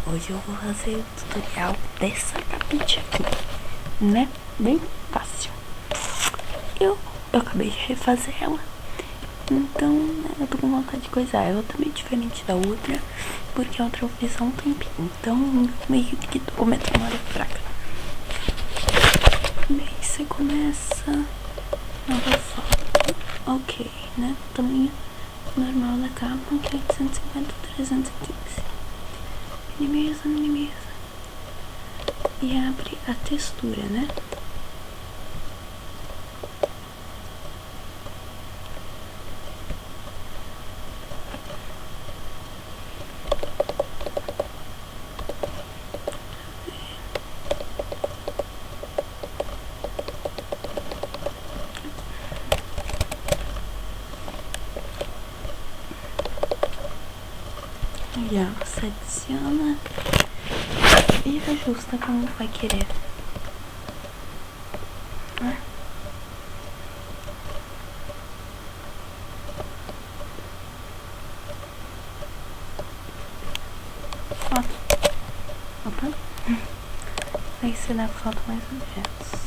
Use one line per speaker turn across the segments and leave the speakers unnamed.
Hoje eu vou fazer o tutorial dessa capinha aqui, né? Bem fácil. Eu acabei de refazer ela, então eu tô com vontade de coisar. Ela também é diferente da outra, porque a outra eu fiz há um tempinho, então meio que tô com memória fraca. Bem, você começa nova foto, ok, né? Tamanho normal da capa, que é 850 por 315. Minimiza. E abre a textura, né? E ó, você adiciona e ajusta como vai querer. Foto. Opa. Aí você dá foto mais objetos.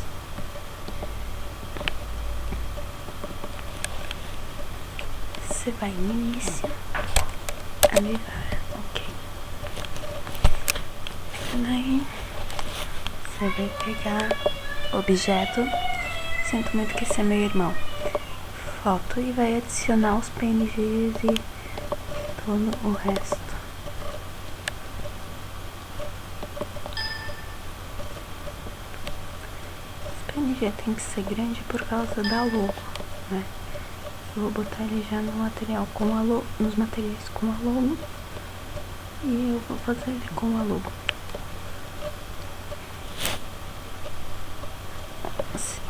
Você vai no início, avivar, ok. Daí você vai pegar objeto, sinto muito que esse é meu irmão, foto, e vai adicionar os PNGs e todo o resto. Os PNG tem que ser grande por causa da logo, né? Eu vou botar ele já no material com a logo, nos materiais com a logo, e eu vou fazer ele com a logo. Assim.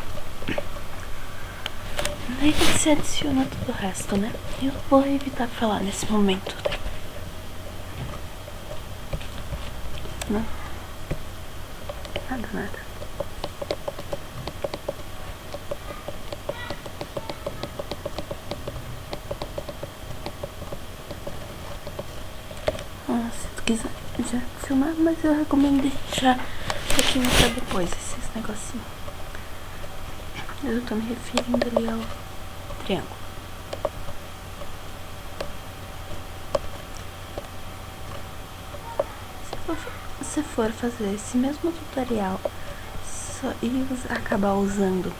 Aí você adiciona todo o resto, né? Eu vou evitar falar nesse momento. Não. Nada. Se tu quiser já filmar, mas eu recomendo deixar um pouquinho pra depois esses negocinhos. Eu tô me referindo ali ao triângulo. Se você for fazer esse mesmo tutorial e acabar usando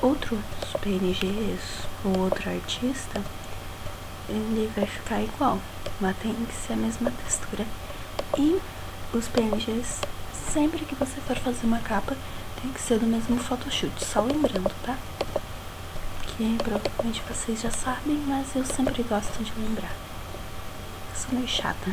outros PNGs ou outro artista, ele vai ficar igual, mas tem que ser a mesma textura. E os PNGs, sempre que você for fazer uma capa, tem que ser do mesmo photoshoot, só lembrando, tá? Que provavelmente vocês já sabem, mas eu sempre gosto de lembrar. Eu sou meio chata.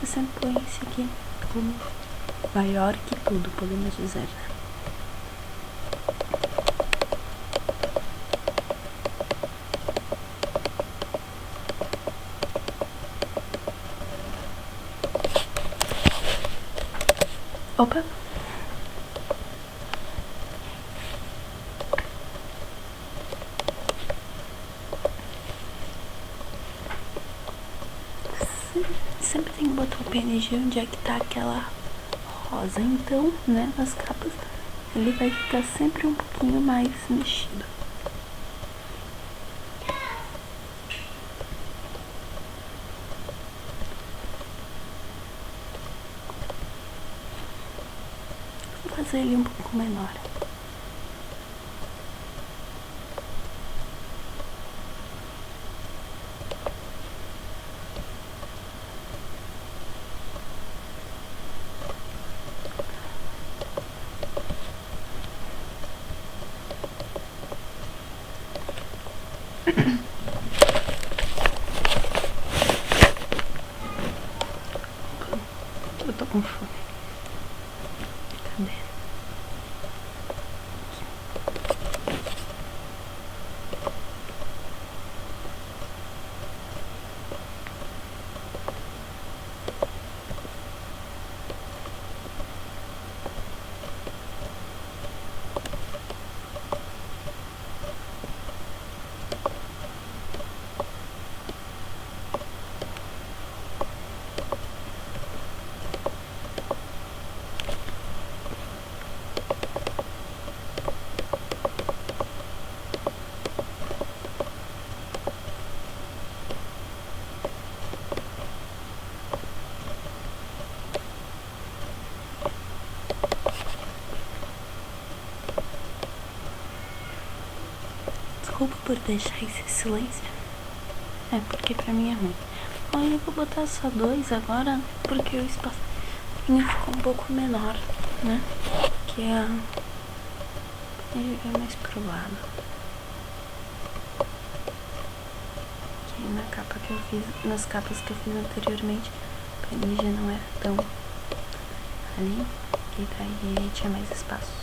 Você sempre põe esse aqui como maior que tudo, podemos dizer, né? Opa! Sempre tem que botar o PNG onde é que tá aquela rosa, então, né, nas capas ele vai ficar sempre um pouquinho mais mexido. Vou fazer ele um pouco menor. Eu tô com fome. Cadê? desculpa por deixar esse silêncio. É porque pra mim é ruim. Olha, eu vou botar só 2 agora, porque o espacinho ficou um pouco menor, né? Que ele é mais pro lado. Que na capa que eu fiz, nas capas que eu fiz anteriormente, a PNG não era tão ali, e daí tinha mais espaço.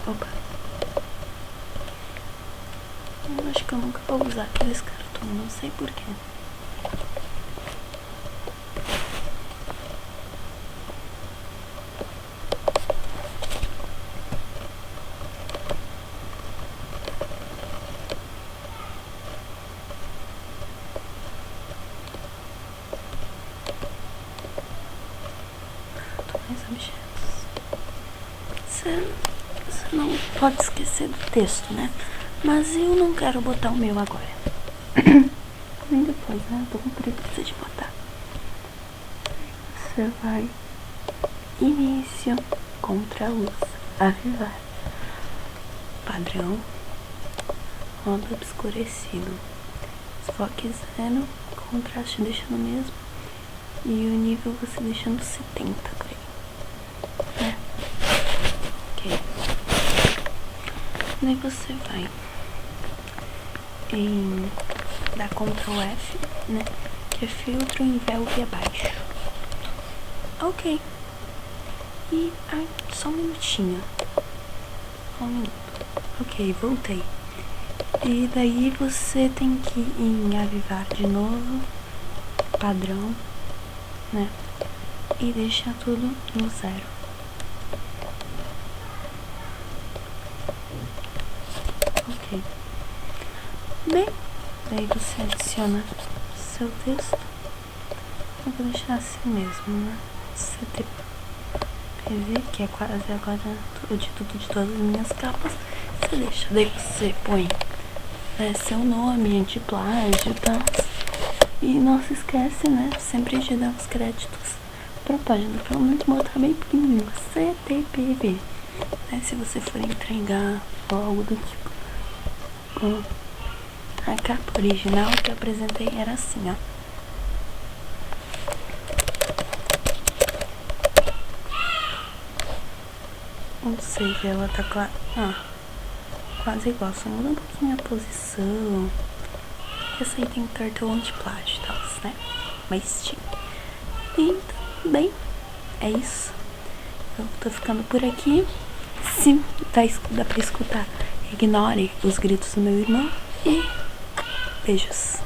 Opa. Eu acho que eu nunca vou usar aqueles cartões, não sei porquê. Mais objetos. Você não pode esquecer do texto, né? Mas eu não quero botar o meu agora. Nem depois, né? Eu tô com preguiça de botar. Você vai. Início. Contra a luz. Avivar. Padrão. Modo obscurecido. Desfoque 0. Contraste deixa no mesmo. E o nível você deixa no 70 por aí. Né? Ok. Daí você vai em dar Ctrl F, né? Que é filtro, envelop abaixo. Ok. E só um minutinho. Só um minuto. Ok, voltei. E daí você tem que ir em avivar de novo. Padrão, né? E deixar tudo no 0. Ok. Bem, daí você adiciona seu texto. Eu vou deixar assim mesmo, né? CTPV, que é quase agora o título de todas as minhas capas. Você deixa, daí você põe seu nome, anti-plágio e tal. E não se esquece, né? Sempre de dar os créditos pra página, pelo menos botar bem pequenininho, CTPV, né? Se você for entregar ou algo do tipo. A capa original que eu apresentei era assim, ó. Ou seja, ela tá quase igual, só muda um pouquinho a posição. Essa aí tem cartão anti-plágio e tal, né? Mas tinha. Então, bem, é isso. Eu tô ficando por aqui. Se dá pra escutar, ignore os gritos do meu irmão. E beijos.